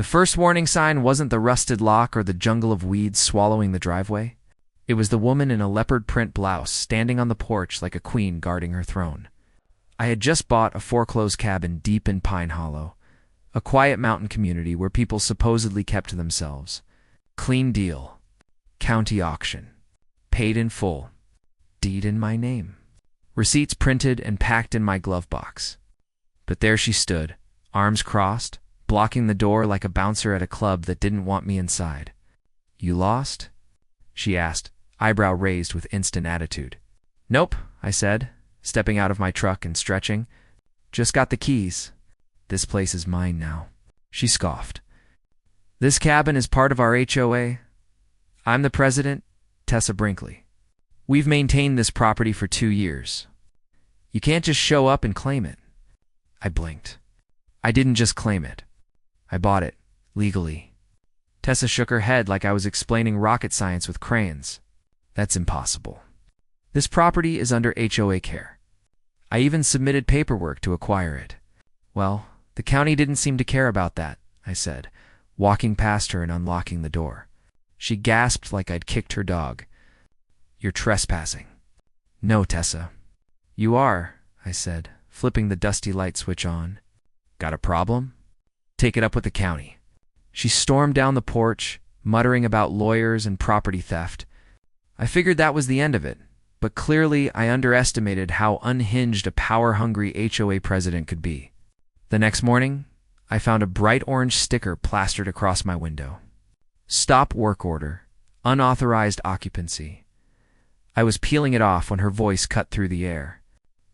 The first warning sign wasn't the rusted lock or the jungle of weeds swallowing the driveway. It was the woman in a leopard print blouse standing on the porch like a queen guarding her throne. I had just bought a foreclosed cabin deep in Pine Hollow, a quiet mountain community where people supposedly kept to themselves. Clean deal. County auction. Paid in full. Deed in my name. Receipts printed and packed in my glove box. But there she stood, arms crossed, blocking the door like a bouncer at a club that didn't want me inside. "You lost?" she asked, eyebrow raised with instant attitude. "Nope," I said, stepping out of my truck and stretching. "Just got the keys. This place is mine now." She scoffed. "This cabin is part of our HOA. I'm the president, Tessa Brinkley. We've maintained this property for 2 years. You can't just show up and claim it." I blinked. "I didn't just claim it. I bought it, legally." Tessa shook her head like I was explaining rocket science with crayons. "That's impossible. This property is under HOA care. I even submitted paperwork to acquire it." "Well, the county didn't seem to care about that," I said, walking past her and unlocking the door. She gasped like I'd kicked her dog. "You're trespassing." "No, Tessa." "You are," I said, flipping the dusty light switch on. "Got a problem? Take it up with the county." She stormed down the porch, muttering about lawyers and property theft. I figured that was the end of it, but clearly I underestimated how unhinged a power-hungry HOA president could be. The next morning, I found a bright orange sticker plastered across my window. "Stop work order. Unauthorized occupancy." I was peeling it off when her voice cut through the air.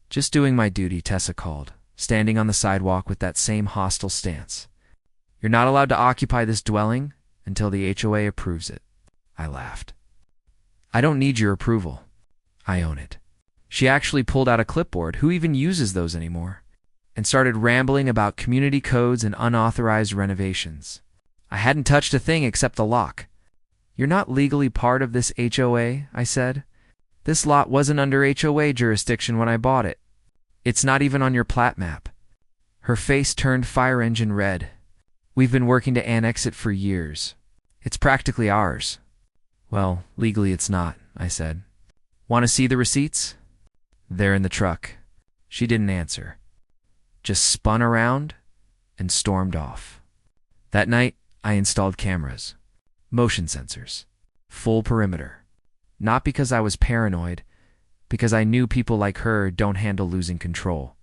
"Just doing my duty," Tessa called, standing on the sidewalk with that same hostile stance. "You're not allowed to occupy this dwelling until the HOA approves it." I laughed. "I don't need your approval. I own it." She actually pulled out a clipboard, who even uses those anymore, and started rambling about community codes and unauthorized renovations. I hadn't touched a thing except the lock. "You're not legally part of this HOA," I said. "This lot wasn't under HOA jurisdiction when I bought it. It's not even on your plat map." Her face turned fire engine red. "We've been working to annex it for years. It's practically ours." "Well, legally it's not," I said. "Want to see the receipts?" "They're in the truck." She didn't answer, just spun around and stormed off. That night, I installed cameras, motion sensors, full perimeter. Not because I was paranoid, because I knew people like her don't handle losing control.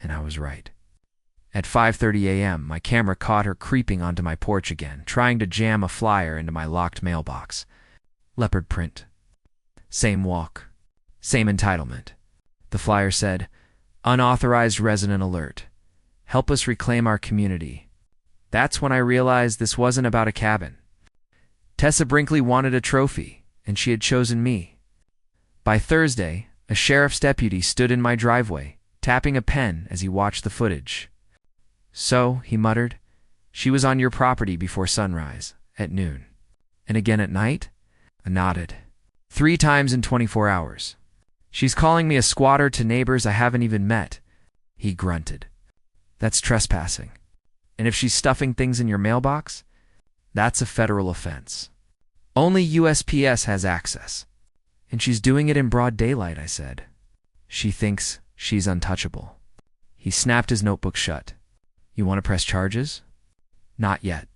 And I was right. At 5:30 a.m., my camera caught her creeping onto my porch again, trying to jam a flyer into my locked mailbox. Leopard print. Same walk. Same entitlement. The flyer said, "Unauthorized resident alert. Help us reclaim our community." That's when I realized this wasn't about a cabin. Tessa Brinkley wanted a trophy, and she had chosen me. By Thursday, a sheriff's deputy stood in my driveway, tapping a pen as he watched the footage. "So," he muttered, "she was on your property before sunrise, at noon. And again at night?" I nodded. 3 times in 24 hours. "She's calling me a squatter to neighbors I haven't even met." He grunted. "That's trespassing. And if she's stuffing things in your mailbox, that's a federal offense. Only USPS has access. And she's doing it in broad daylight," I said. "She thinks she's untouchable." He snapped his notebook shut. "You want to press charges?" "Not yet.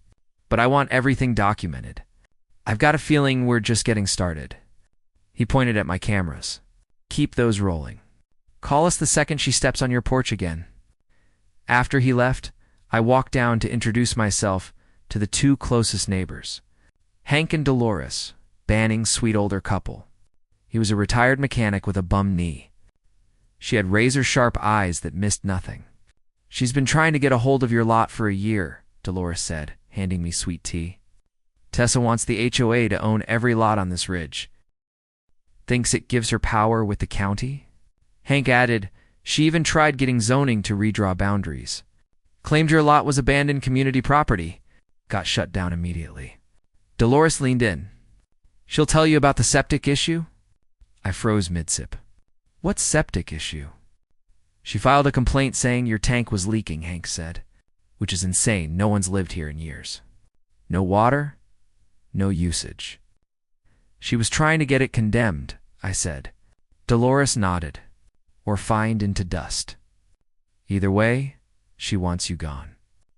But I want everything documented. I've got a feeling we're just getting started." He pointed at my cameras. "Keep those rolling. Call us the second she steps on your porch again." After he left, I walked down to introduce myself to the 2 closest neighbors. Hank and Dolores, Banning's sweet older couple. He was a retired mechanic with a bum knee. She had razor-sharp eyes that missed nothing. "She's been trying to get a hold of your lot for a year," Dolores said, handing me sweet tea. "Tessa wants the HOA to own every lot on this ridge. Thinks it gives her power with the county." Hank added, "She even tried getting zoning to redraw boundaries. Claimed your lot was abandoned community property. Got shut down immediately." Dolores leaned in. "She'll tell you about the septic issue?" I froze mid-sip. "What septic issue?" "She filed a complaint saying your tank was leaking," Hank said. "Which is insane. No one's lived here in years." No water, no usage. She was trying to get it condemned, I said. Dolores nodded. Or fined into dust. Either way, she wants you gone.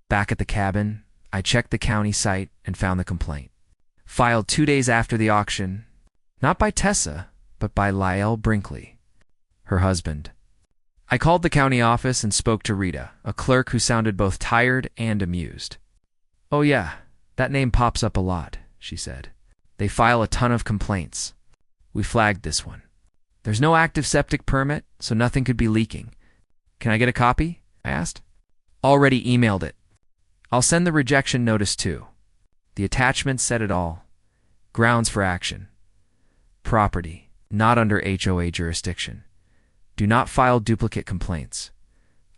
Back at the cabin, I checked the county site and found the complaint. Filed 2 days after the auction, not by Tessa, but by Lyle Brinkley, her husband. I called the county office and spoke to Rita, a clerk who sounded both tired and amused. Oh yeah, that name pops up a lot, she said. They file a ton of complaints. We flagged this one. There's no active septic permit, so nothing could be leaking. Can I get a copy? I asked. Already emailed it. I'll send the rejection notice too. The attachment said it all. Grounds for action. Property, not under HOA jurisdiction. Do not file duplicate complaints.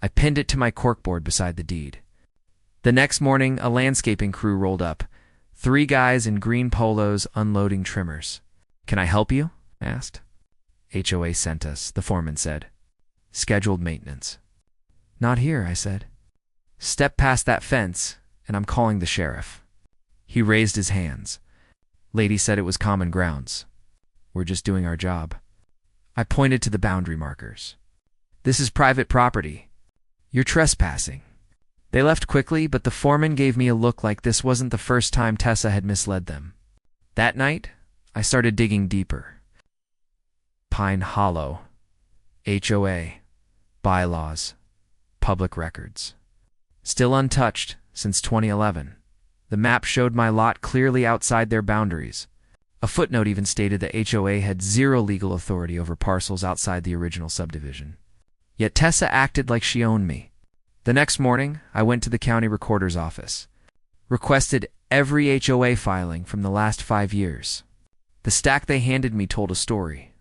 I pinned it to my corkboard beside the deed. The next morning, a landscaping crew rolled up. 3 guys in green polos unloading trimmers. Can I help you? I asked. HOA sent us, the foreman said. Scheduled maintenance. Not here, I said. Step past that fence, and I'm calling the sheriff. He raised his hands. Lady said it was common grounds. We're just doing our job. I pointed to the boundary markers. This is private property. You're trespassing. They left quickly, but the foreman gave me a look like this wasn't the first time Tessa had misled them. That night, I started digging deeper. Pine Hollow, HOA, bylaws, public records. Still untouched since 2011. The map showed my lot clearly outside their boundaries. A footnote even stated the HOA had 0 legal authority over parcels outside the original subdivision. Yet Tessa acted like she owned me. The next morning, I went to the county recorder's office. Requested every HOA filing from the last 5 years. The stack they handed me told a story.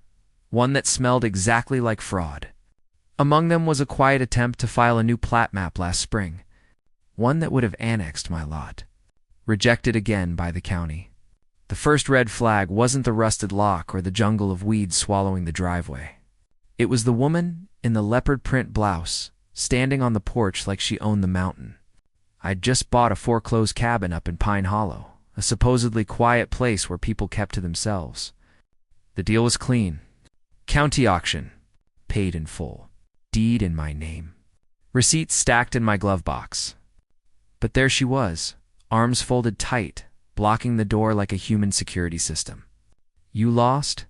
One that smelled exactly like fraud. Among them was a quiet attempt to file a new plat map last spring. One that would have annexed my lot. Rejected again by the county. The first red flag wasn't the rusted lock or the jungle of weeds swallowing the driveway. It was the woman in the leopard print blouse, standing on the porch like she owned the mountain. I'd just bought a foreclosed cabin up in Pine Hollow, a supposedly quiet place where people kept to themselves. The deal was clean. County auction. Paid in full. Deed in my name. Receipts stacked in my glove box. But there she was, arms folded tight, blocking the door like a human security system. You lost?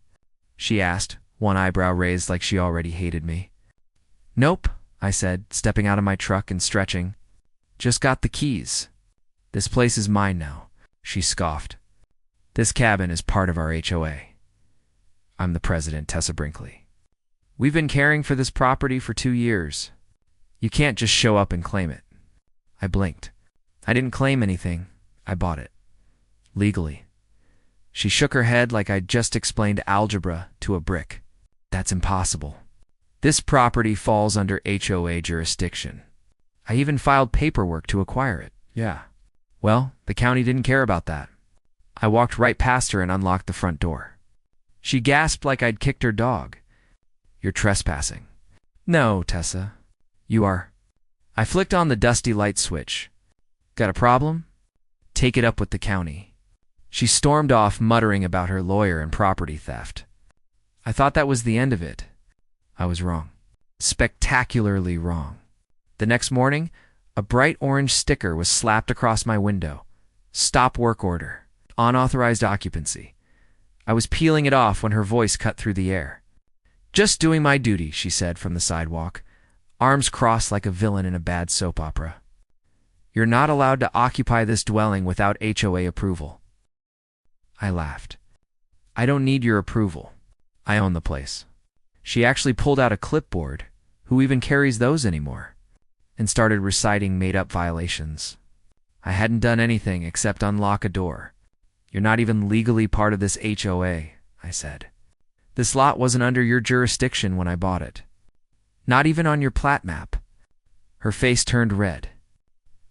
She asked, one eyebrow raised like she already hated me. Nope, I said, stepping out of my truck and stretching. Just got the keys. This place is mine now, she scoffed. This cabin is part of our HOA. I'm the president, Tessa Brinkley. We've been caring for this property for 2 years. You can't just show up and claim it. I blinked. I didn't claim anything. I bought it. Legally. She shook her head like I'd just explained algebra to a brick. That's impossible. This property falls under HOA jurisdiction. I even filed paperwork to acquire it. Yeah. Well, the county didn't care about that. I walked right past her and unlocked the front door. She gasped like I'd kicked her dog. You're trespassing. No, Tessa. You are. I flicked on the dusty light switch. Got a problem? Take it up with the county. She stormed off, muttering about her lawyer and property theft. I thought that was the end of it. I was wrong. Spectacularly wrong. The next morning, a bright orange sticker was slapped across my window. Stop work order. Unauthorized occupancy. I was peeling it off when her voice cut through the air. Just doing my duty, she said from the sidewalk, arms crossed like a villain in a bad soap opera. You're not allowed to occupy this dwelling without HOA approval. I laughed. I don't need your approval. I own the place. She actually pulled out a clipboard. Who even carries those anymore? And started reciting made-up violations. I hadn't done anything except unlock a door. You're not even legally part of this HOA, I said. This lot wasn't under your jurisdiction when I bought it. Not even on your plat map. Her face turned red.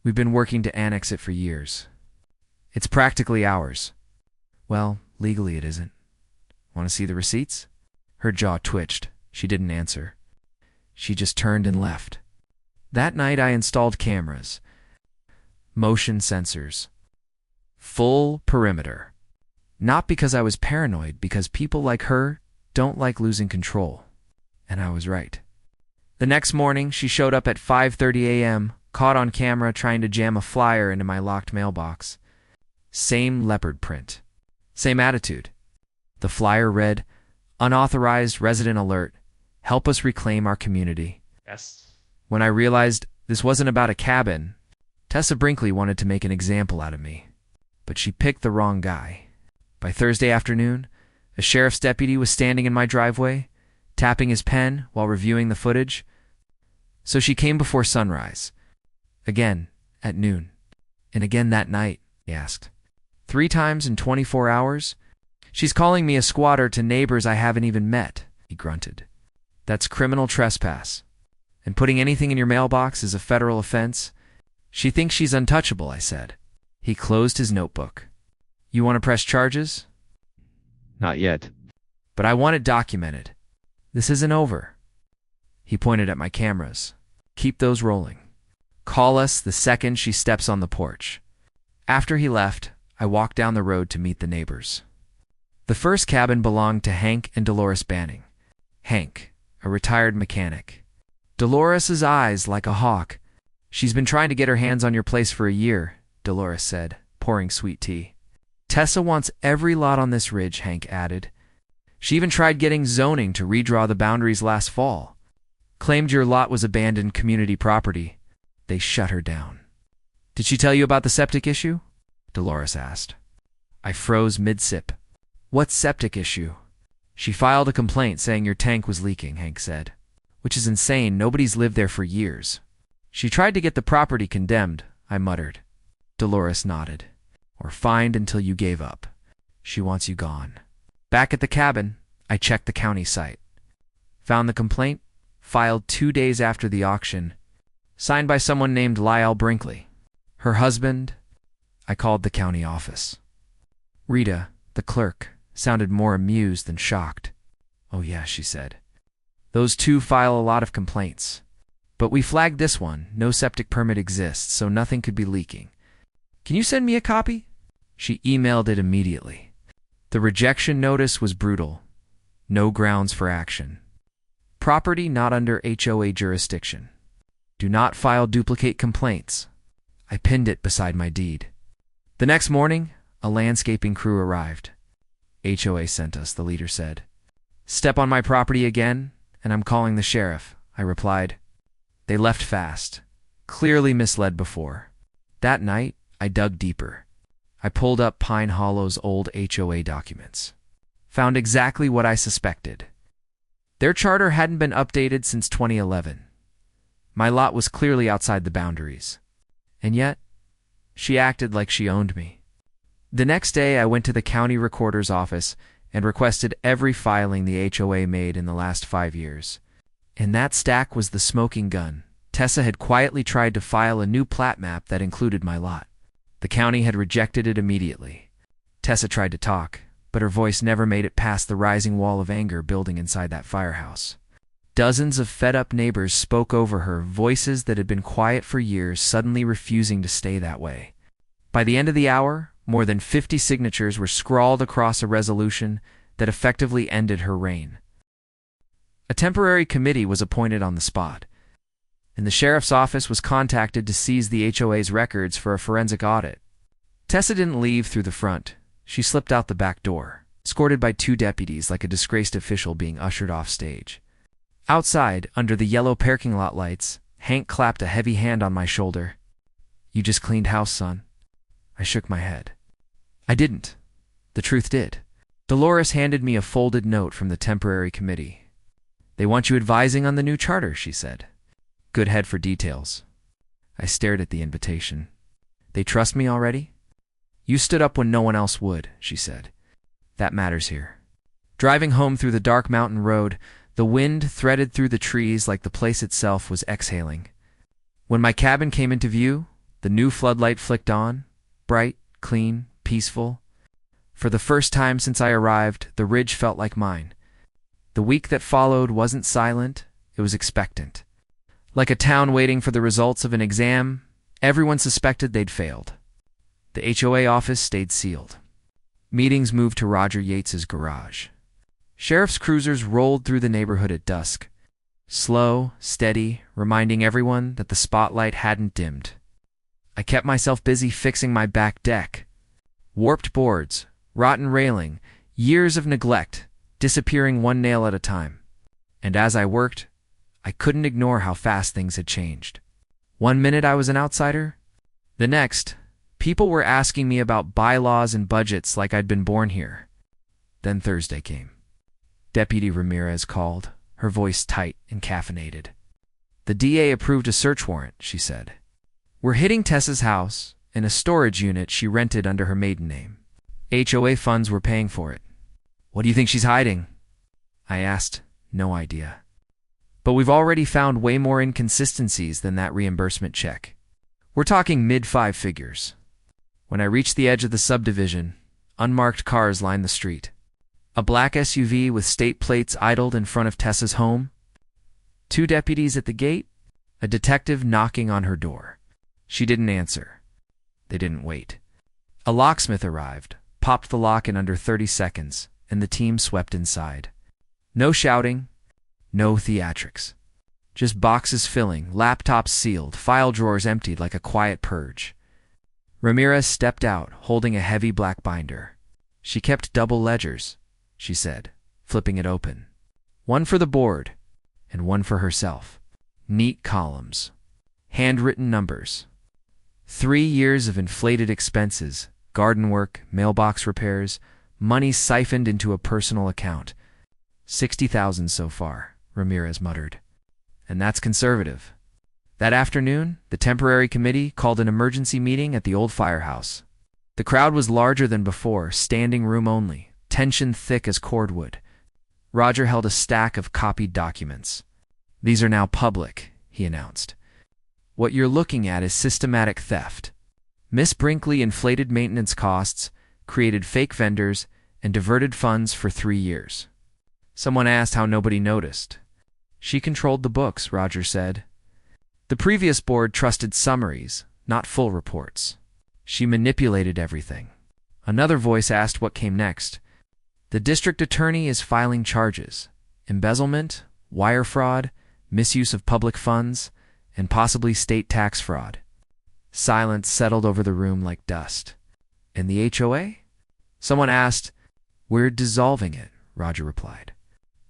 We've been working to annex it for years. It's practically ours. Well, legally it isn't. Want to see the receipts? Her jaw twitched. She didn't answer. She just turned and left. That night I installed cameras. Motion sensors. Full perimeter. Not because I was paranoid, because people like her don't like losing control. And I was right. The next morning, she showed up at 5:30 a.m., caught on camera trying to jam a flyer into my locked mailbox. Same leopard print. Same attitude. The flyer read, "Unauthorized resident alert. Help us reclaim our community." Yes. When I realized this wasn't about a cabin, Tessa Brinkley wanted to make an example out of me. But she picked the wrong guy. By Thursday afternoon, a sheriff's deputy was standing in my driveway, tapping his pen while reviewing the footage. So she came before sunrise. Again, at noon. And again that night, he asked. 3 times in 24 hours? She's calling me a squatter to neighbors I haven't even met, he grunted. That's criminal trespass. And putting anything in your mailbox is a federal offense. She thinks she's untouchable, I said. He closed his notebook. You want to press charges? Not yet. But I want it documented. This isn't over. He pointed at my cameras. Keep those rolling. Call us the second she steps on the porch. After he left, I walked down the road to meet the neighbors. The first cabin belonged to Hank and Dolores Banning. Hank, a retired mechanic. Dolores' eyes like a hawk. She's been trying to get her hands on your place for a year, Dolores said, pouring sweet tea. Tessa wants every lot on this ridge, Hank added. She even tried getting zoning to redraw the boundaries last fall. Claimed your lot was abandoned community property. They shut her down. Did she tell you about the septic issue? Dolores asked. I froze mid-sip. What septic issue? She filed a complaint saying your tank was leaking, Hank said. Which is insane. Nobody's lived there for years. She tried to get the property condemned, I muttered. Dolores nodded. Or fined until you gave up. She wants you gone. Back at the cabin, I checked the county site. Found the complaint, filed 2 days after the auction, signed by someone named Lyle Brinkley. Her husband. I called the county office. Rita, the clerk, sounded more amused than shocked. Oh yeah, she said. Those two file a lot of complaints. But we flagged this one. No septic permit exists, so nothing could be leaking. Can you send me a copy? She emailed it immediately. The rejection notice was brutal. No grounds for action. Property not under HOA jurisdiction. Do not file duplicate complaints. I pinned it beside my deed. The next morning, a landscaping crew arrived. HOA sent us, the leader said. Step on my property again, and I'm calling the sheriff, I replied. They left fast, clearly misled before. That night, I dug deeper. I pulled up Pine Hollow's old HOA documents. Found exactly what I suspected. Their charter hadn't been updated since 2011. My lot was clearly outside the boundaries. And yet, she acted like she owned me. The next day, I went to the county recorder's office and requested every filing the HOA made in the last 5 years. In that stack was the smoking gun. Tessa had quietly tried to file a new plat map that included my lot. The county had rejected it immediately. Tessa tried to talk, but her voice never made it past the rising wall of anger building inside that firehouse. Dozens of fed-up neighbors spoke over her, voices that had been quiet for years suddenly refusing to stay that way. By the end of the hour, more than 50 signatures were scrawled across a resolution that effectively ended her reign. A temporary committee was appointed on the spot, and the sheriff's office was contacted to seize the HOA's records for a forensic audit. Tessa didn't leave through the front. She slipped out the back door, escorted by 2 deputies like a disgraced official being ushered off stage. Outside, under the yellow parking lot lights, Hank clapped a heavy hand on my shoulder. You just cleaned house, son. I shook my head. I didn't. The truth did. Dolores handed me a folded note from the temporary committee. They want you advising on the new charter, she said. Good head for details. I stared at the invitation. They trust me already? You stood up when no one else would, she said. That matters here. Driving home through the dark mountain road, the wind threaded through the trees like the place itself was exhaling. When my cabin came into view, the new floodlight flicked on, bright, clean, peaceful. For the first time since I arrived, the ridge felt like mine. The week that followed wasn't silent, it was expectant. Like a town waiting for the results of an exam, everyone suspected they'd failed. The HOA office stayed sealed. Meetings moved to Roger Yates's garage. Sheriff's cruisers rolled through the neighborhood at dusk, slow, steady, reminding everyone that the spotlight hadn't dimmed. I kept myself busy fixing my back deck. Warped boards, rotten railing, years of neglect, disappearing one nail at a time. And as I worked, I couldn't ignore how fast things had changed. One minute I was an outsider. The next, people were asking me about bylaws and budgets like I'd been born here. Then Thursday came. Deputy Ramirez called, her voice tight and caffeinated. The DA approved a search warrant, she said. We're hitting Tessa's house and a storage unit she rented under her maiden name. HOA funds were paying for it. What do you think she's hiding? I asked. No idea. But we've already found way more inconsistencies than that reimbursement check. We're talking mid-five figures. When I reached the edge of the subdivision, unmarked cars lined the street. A black SUV with state plates idled in front of Tessa's home. 2 deputies at the gate, a detective knocking on her door. She didn't answer. They didn't wait. A locksmith arrived, popped the lock in under 30 seconds, and the team swept inside. No shouting, no theatrics. Just boxes filling, laptops sealed, file drawers emptied like a quiet purge. Ramirez stepped out, holding a heavy black binder. She kept double ledgers, she said, flipping it open. One for the board, and one for herself. Neat columns. Handwritten numbers. 3 years of inflated expenses, garden work, mailbox repairs, money siphoned into a personal account. 60,000 so far, Ramirez muttered. And that's conservative. That afternoon, the temporary committee called an emergency meeting at the old firehouse. The crowd was larger than before, standing room only, tension thick as cordwood. Roger held a stack of copied documents. These are now public, he announced. What you're looking at is systematic theft. Miss Brinkley inflated maintenance costs, created fake vendors, and diverted funds for 3 years. Someone asked how nobody noticed. She controlled the books, Roger said. The previous board trusted summaries, not full reports. She manipulated everything. Another voice asked what came next. The district attorney is filing charges. Embezzlement, wire fraud, misuse of public funds, and possibly state tax fraud. Silence settled over the room like dust. And the HOA? Someone asked. We're dissolving it, Roger replied.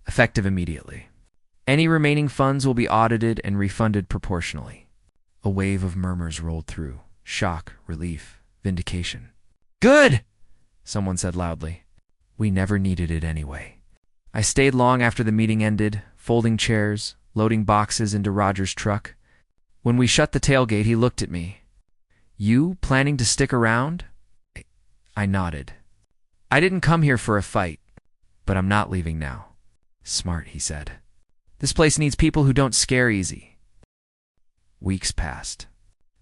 Effective immediately. Any remaining funds will be audited and refunded proportionally. A wave of murmurs rolled through. Shock, relief, vindication. Good! Someone said loudly. We never needed it anyway. I stayed long after the meeting ended, folding chairs, loading boxes into Roger's truck. When we shut the tailgate, he looked at me. You planning to stick around? I nodded. I didn't come here for a fight, but I'm not leaving now. Smart, he said. This place needs people who don't scare easy. Weeks passed.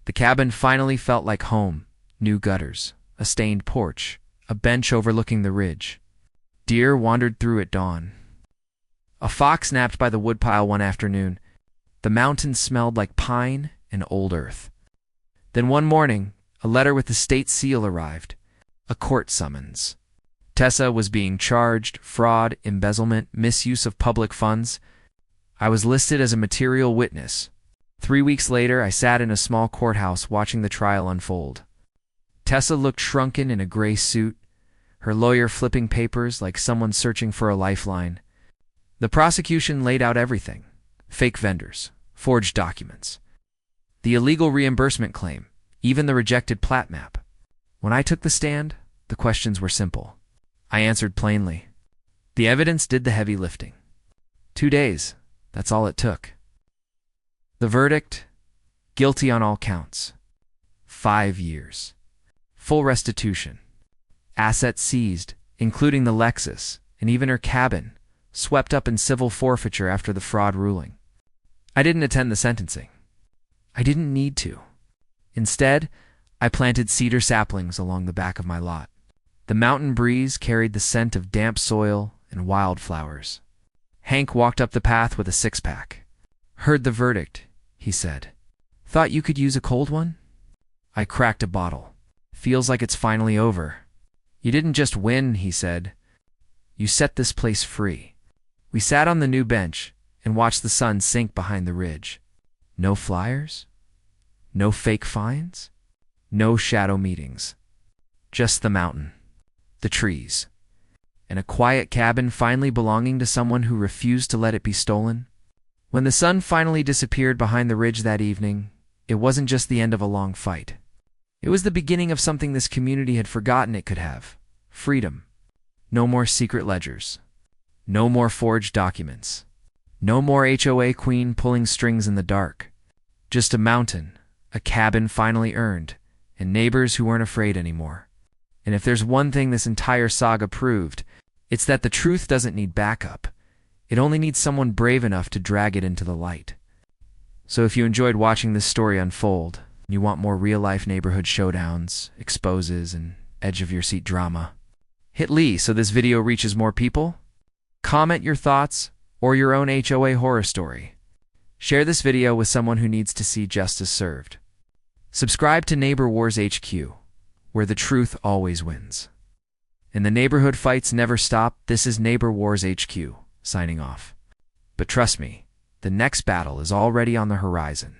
The cabin finally felt like home. New gutters, a stained porch, a bench overlooking the ridge. Deer wandered through at dawn. A fox napped by the woodpile one afternoon. The mountains smelled like pine and old earth. Then one morning, a letter with the state seal arrived. A court summons. Tessa was being charged, fraud, embezzlement, misuse of public funds. I was listed as a material witness. 3 weeks later, I sat in a small courthouse watching the trial unfold. Tessa looked shrunken in a gray suit, her lawyer flipping papers like someone searching for a lifeline. The prosecution laid out everything. Fake vendors, forged documents, the illegal reimbursement claim, even the rejected plat map. When I took the stand, the questions were simple. I answered plainly. The evidence did the heavy lifting. 2 days, that's all it took. The verdict? Guilty on all counts. 5 years. Full restitution. Assets seized, including the Lexus, and even her cabin, swept up in civil forfeiture after the fraud ruling. I didn't attend the sentencing. I didn't need to. Instead, I planted cedar saplings along the back of my lot. The mountain breeze carried the scent of damp soil and wildflowers. Hank walked up the path with a 6-pack. Heard the verdict, he said. Thought you could use a cold one? I cracked a bottle. Feels like it's finally over. You didn't just win, he said. You set this place free. We sat on the new bench and watched the sun sink behind the ridge. No flyers? No fake fines? No shadow meetings. Just the mountain, the trees, and a quiet cabin finally belonging to someone who refused to let it be stolen. When the sun finally disappeared behind the ridge that evening, it wasn't just the end of a long fight. It was the beginning of something this community had forgotten it could have: freedom. No more secret ledgers. No more forged documents. No more HOA queen pulling strings in the dark. Just a mountain, a cabin finally earned, and neighbors who weren't afraid anymore. And if there's one thing this entire saga proved, it's that the truth doesn't need backup. It only needs someone brave enough to drag it into the light. So if you enjoyed watching this story unfold, and you want more real-life neighborhood showdowns, exposes, and edge-of-your-seat drama, hit Lee so this video reaches more people. Comment your thoughts or your own HOA horror story. Share this video with someone who needs to see justice served. Subscribe to Neighbor Wars HQ, where the truth always wins. And the neighborhood fights never stop. This is Neighbor Wars HQ, signing off. But trust me, the next battle is already on the horizon.